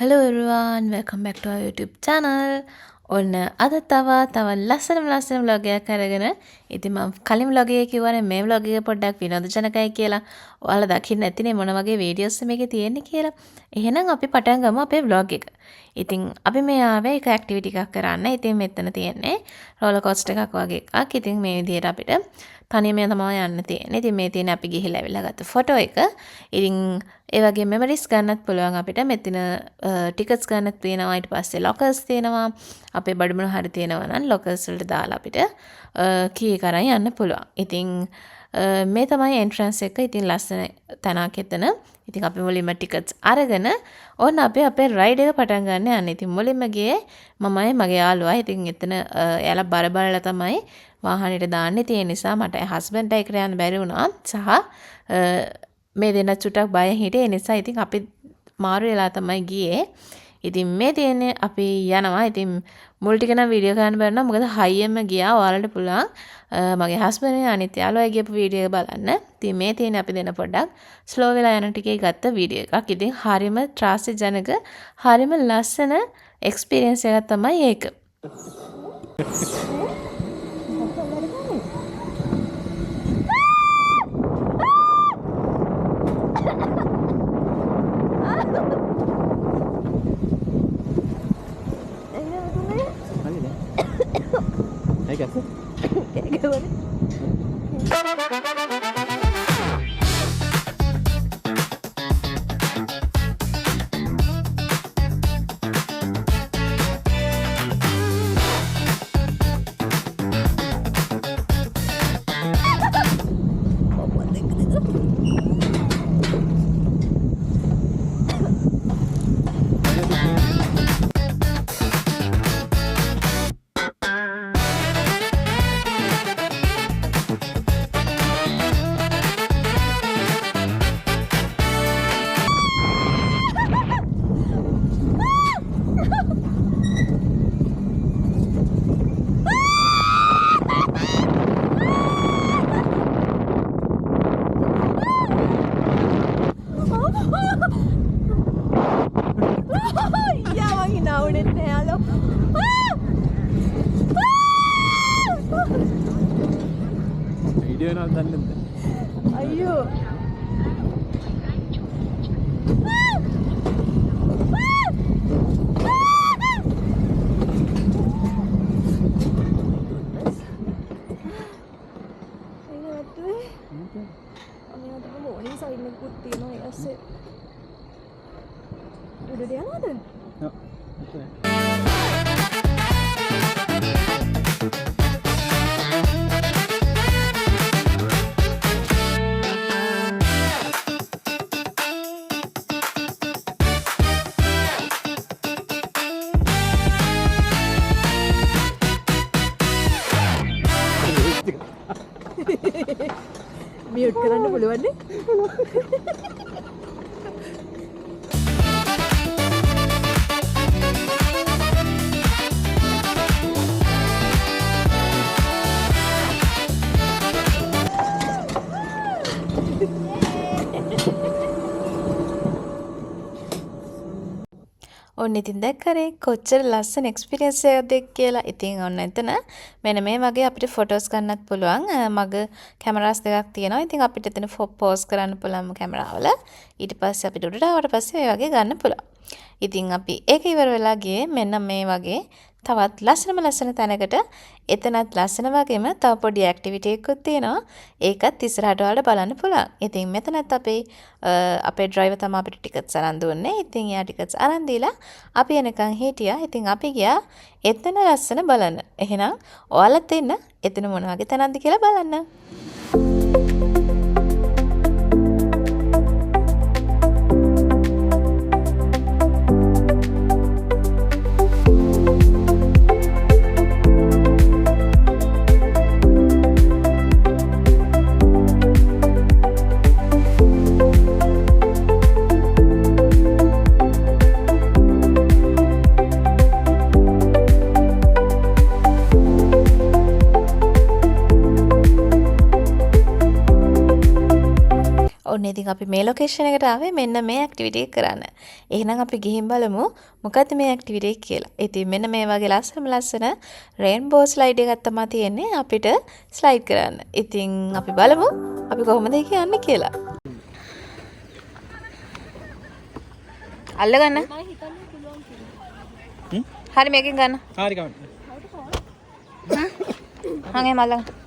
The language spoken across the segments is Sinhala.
Hello everyone, welcome back to our YouTube channel. ඔන්න අද තව ලස්සන vlog එකක් අරගෙන ඉතින් මම කලින් vlog එකේ කිව්වනේ මේ vlog එක පොඩ්ඩක් විනෝදජනකයි කියලා. ඔයාලා දකින්න නැතිනේ මොන වගේ වීඩියෝස් මේකේ තියෙන්නේ කියලා. එහෙනම් අපි පටන් ගමු අපේ vlog එක. ඉතින් අපි මේ ආවේ එක ඇක්ටිවිටි එකක් කරන්න. ඉතින් මෙතන තියෙන්නේ රෝලර් කෝස්ටර් එකක් වගේ එකක්. ඉතින් මේ විදිහට අපිට තනියම තමයි යන්න තියෙන්නේ. ඉතින් මේ තියෙන අපි ගිහිල්ලා ඇවිල්ලා ගත්ත ෆොටෝ එක. ඉතින් ඒ වගේ මෙමරිස් ගන්නත් පුළුවන් අපිට. මෙතන ටිකට්ස් ගන්නත් තියෙනවා. ඊට පස්සේ ලොකර්ස් තියෙනවා. අපේ බඩමුණු හරි තියෙනවා නම් ලොකර්ස් වලට දාලා අපිට කී එක අරන් යන්න පුළුවන්. ඉතින් මේ තමයි එන්ට්‍රන්ස් එක. ඉතින් ලස්සන තැනක් එතන. ඉතින් අපි මුලින්ම ටිකට්ස් අරගෙන ඕන අපි අපේ රයිඩ් එක පටන් ගන්න යන්නේ. ඉතින් මුලින්ම ගියේ මමයි මගේ යාළුවා. ඉතින් එතන එයාලා බර බලලා තමයි වාහනේට දාන්නේ. තියෙන නිසා මට හස්බන්ඩ්ට එකට යන්න බැරි වුණා. සහ මේ දෙන්න චුට්ටක් බය හිටියේ. ඒ නිසා ඉතින් අපි මාරු වෙලා තමයි ගියේ. ඉතින් මේ තියෙන්නේ අපි යනවා. ඉතින් මුල් ටික නම් වීඩියෝ ගන්න බැරි නම් මොකද හයියෙන්ම ගියා. ඔයාලට පුළුවන් මගේ හස්බන්ඩ් අනිත් යාළුවා ගියපු වීඩියෝ එක බලන්න. ඉතින් මේ තියෙන්නේ අපි දෙන පොඩ්ඩක් ස්ලෝ වෙලා යන ටිකේ ගත්ත වීඩියෝ එකක්. ඉතින් හරිම ත්‍රාසජනක හරිම ලස්සන එක්ස්පීරියන්ස් එකක් තමයි ඒක. අයියෝ මියුට් කරන්න පුළුවන් නේ. ඔන්න ඉතින් දැක්කනේ කොච්චර ලස්සන එක්ස්පීරියන්ස් එකක්ද කියලා. ඉතින් ඔන්න එතන මෙන්න මේ වගේ අපිට ෆොටෝස් ගන්නත් පුළුවන්. මග කැමරාස් දෙකක් තියෙනවා. ඉතින් අපිට එතන පෝස් කරන්න පුළුවන් කැමරාවල. ඊට පස්සේ අපිට උඩට ආවට පස්සේ මේ වගේ ගන්න පුළුවන්. ඉතින් අපි ඒක ඉවර වෙලා ගියේ මෙන්න මේ වගේ තවත් ලස්සන තැනකට. එතනත් ලස්සන වගේම තව පොඩි ඇක්ටිවිටි එකකුත් තියෙනවා. ඒකත් ඉස්සරහට ඔයාලට බලන්න පුළුවන්. ඉතින් මෙතනත් අපේ ඩ්‍රයිවර් තමයි අපිට ටිකට්ස් අරන් දුන්නේ. ඉතින් එයා ටිකට්ස් අරන් දීලා අපි එනකන් හිටියා. ඉතින් අපි ගියා එතන ලස්සන බලන්න. එහෙනම් ඔයාලත් එන්න එතන මොන වගේ තැනක්ද කියලා බලන්න. ඔන්න ඉතින් අපි මේ ලොකේෂන් එකට ආවේ මෙන්න මේ ඇක්ටිවිටි එක කරන්න. එහෙනම් අපි ගිහින් බලමු මොකද්ද මේ ඇක්ටිවිටි එක කියලා. ඉතින් මෙන්න මේ වගේ ලස්සන රේන්බෝ ස්ලයිඩ් එකක් තමයි තියෙන්නේ අපිට ස්ලයිඩ් කරන්න. ඉතින් අපි බලමු අපි කොහොමද ඒක යන්නේ කියලා. අල්ල ගන්න. හරි මේකෙන් ගන්න. හරි ගන්න. හං එහෙම අල්ලගන්න.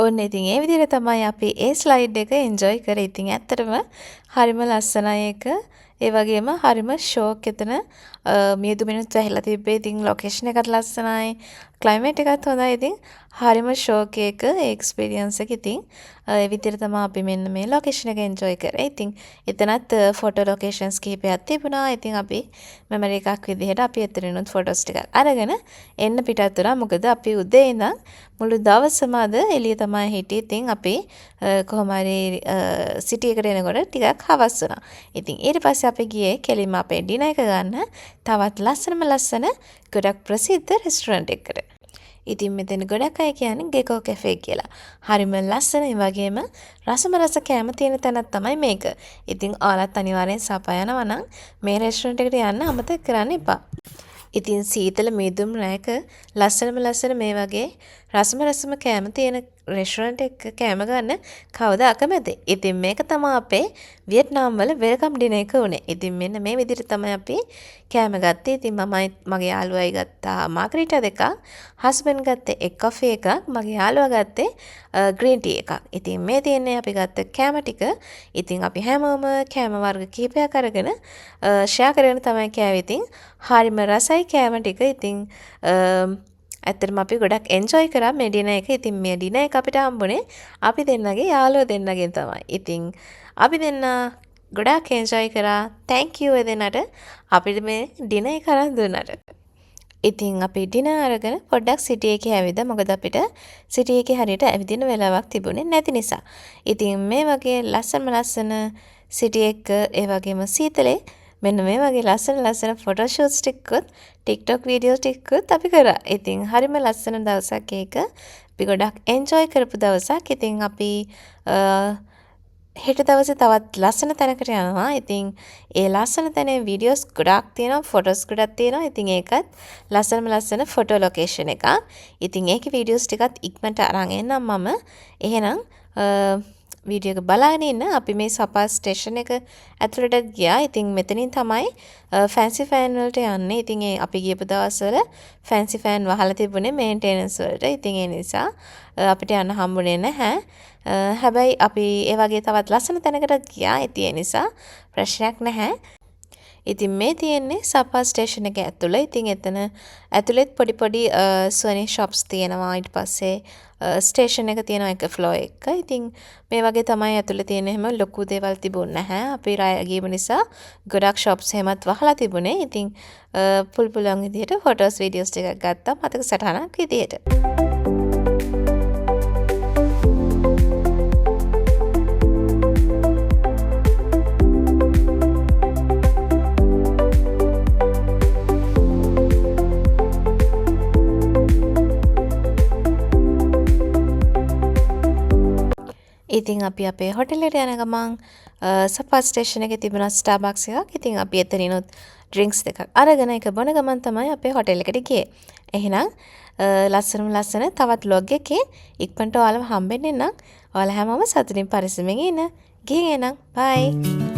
ඔන්න ඉතින් ඒ විදිහට තමයි අපි ඒ ස්ලයිඩ් එක එන්ජොයි කරේ. ඉතින් ඇත්තටම හරිම ලස්සනයි ඒක. ඒ වගේම හරිම ෂෝක් එතන මියුදු මිනිත් ඇහිලා තිබ්බේ. ඉතින් ලොකේෂන් එකත් ලස්සනයි. ක්ලයිමේට් එකත් හොඳයි. ඉතින් හරිම ෂෝක් එක ඒ එක්ස්පීරියන්ස් එක. ඉතින් ඒ විදිහට තමයි අපි මෙන්න මේ ලොකේෂන් එක එන්ජොයි කරේ. ඉතින් එතනත් ෆොටෝ ලොකේෂන්ස් කිහිපයක් තිබුණා. ඉතින් අපි මෙමරි එකක් විදිහට අපි එතනිනුත් ෆොටෝස් ටිකක් අරගෙන එන්න පිටත් වුණා. මොකද අපි උදේ ඉඳන් මුළු දවසම අද එළිය තමයි හිටියේ. ඉතින් අපි කොහොම හරි සිටි එකට එනකොට ටිකක් හවස් වුණා. ඉතින් ඊට පස්සේ අපි ගියේ කෙලින්ම අපේ ඩිනර් එක ගන්න තවත් ලස්සන ගොඩක් ප්‍රසිද්ධ රෙස්ටුරන්ට් එකකට. ඉතින් මෙතන ගොඩක් අය කියන්නේ ගෙකෝ කැෆේ කියලා. හරිම ලස්සන ඒ වගේම රස කෑම තියෙන තැනක් තමයි මේක. ඉතින් ඔයාලත් අනිවාර්යෙන් සපා යනවා නම් මේ රෙස්ටුරන්ට් එකට යන්න අමතක කරන්න එපා. ඉතින් සීතල මීදුම් රැයක ලස්සන මේ වගේ රසම කෑම තියෙන රෙස්ටුරන්ට් එක කෑම ගන්න කවදා අකමැති. ඉතින් මේක තමයි අපේ වියට්නාම් වල වෙල්කම් ඩිනර් එක උනේ. ඉතින් මෙන්න මේ විදිහට තමයි අපි කෑම ගත්තේ. ඉතින් මමයි මගේ යාළුවයි ගත්තා මාග්‍රීටා දෙකක්, හස්බන්ඩ් ගත්තේ එක් කොෆි එකක්, මගේ යාළුවා ගත්තේ ග්‍රීන් ටී එකක්. ඉතින් මේ තියෙන්නේ අපි ගත්ත කෑම ටික. ඉතින් අපි හැමෝම කෑම වර්ග කිහිපයක් අරගෙන ෂෙයා කරගෙන තමයි කෑවේ. ඉතින් හරිම රසයි කෑම ටික. ඉතින් ඇත්තටම අපි ගොඩක් එන්ජොයි කරා මේ ඩිනර් එක. ඉතින් මේ ඩිනර් එක අපිට හම්බුනේ අපි දෙන්නගේ යාළුවෝ දෙන්නගෙන් තමයි. ඉතින් අපි දෙන්න ගොඩක් එන්ජොයි කරා. thank you එදෙනට අපිට මේ ඩිනර් එක අරන් දුන්නට. ඉතින් අපි ඩිනර් අරගෙන පොඩ්ඩක් සිටි එකේ ඇවිද. මොකද අපිට සිටි එකේ හරියට ඇවිදින වෙලාවක් තිබුණේ නැති නිසා. ඉතින් මේ වගේ ලස්සන සිටි එක ඒ වගේම සීතලේ මෙන්න මේ වගේ ලස්සන ෆොටෝ ෂූට්ස් ටිකකුත් TikTok වීඩියෝස් ටිකකුත් අපි කරා. ඉතින් හරිම ලස්සන දවසක් ඒක. අපි ගොඩක් එන්ජොයි කරපු දවසක්. ඉතින් අපි හෙට දවසේ තවත් ලස්සන තැනකට යනවා. ඉතින් ඒ ලස්සන තැනේ වීඩියෝස් ගොඩක් තියෙනවා, ෆොටෝස් ගොඩක් තියෙනවා. ඉතින් ඒකත් ලස්සන ෆොටෝ ලොකේෂන් එකක්. ඉතින් ඒකේ වීඩියෝස් ටිකත් ඉක්මනට අරන් එන්නම් මම. එහෙනම් වීඩියෝ එක බලාගෙන ඉන්න. අපි මේ සපා ස්ටේෂන් එක ඇතුළට ගියා. ඉතින් මෙතනින් තමයි ෆැන්සි ෆෑන් වලට යන්නේ. ඉතින් ඒ අපි ගියපු දවස්වල ෆැන්සි ෆෑන් වහලා තිබුණේ මේන්ටේනන්ස් වලට. ඉතින් ඒ නිසා අපිට යන්න හම්බුනේ නැහැ. හැබැයි අපි ඒ වගේ තවත් ලස්සන තැනකට ගියා. ඉතින් ඒ නිසා ප්‍රශ්නයක් නැහැ. ඉතින් මේ තියෙන්නේ සපා ස්ටේෂන් එක ඇතුළේ. ඉතින් එතන ඇතුළෙත් පොඩි සුවනි ෂොප්ස් තියෙනවා. ඊට පස්සේ ස්ටේෂන් එක තියෙනවා එක ෆ්ලෝ එක. ඉතින් මේ වගේ තමයි ඇතුළේ තියෙන හැම ලොකු දේවල් තිබුණ නැහැ. අපි රාය ගියම නිසා ගොඩක් ෂොප්ස් හැමත් වහලා තිබුණේ. ඉතින් පුළුවන් විදිහට ෆොටෝස් වීඩියෝස් ටිකක් ගත්තා මතක සටහනක් විදිහට. ඉතින් අපි අපේ හොටෙලට යන ගමන් සපා ස්ටේෂන් එකේ තිබුණා ස්ටාර්බක්ස් එකක්. ඉතින් අපි එතනිනුත් ඩ්‍රින්ක්ස් දෙකක් අරගෙන ඒක බොන ගමන් තමයි අපේ හොටෙල් එකට ගියේ. එහෙනම් ලස්සන තවත් vlog එකේ ඉක්මනට ඔයාලව හම්බෙන්නේ නම් ඔයාලා හැමෝම සතුටින් පරිස්සමෙන් ඉන්න. ගිහින් එන්න. bye.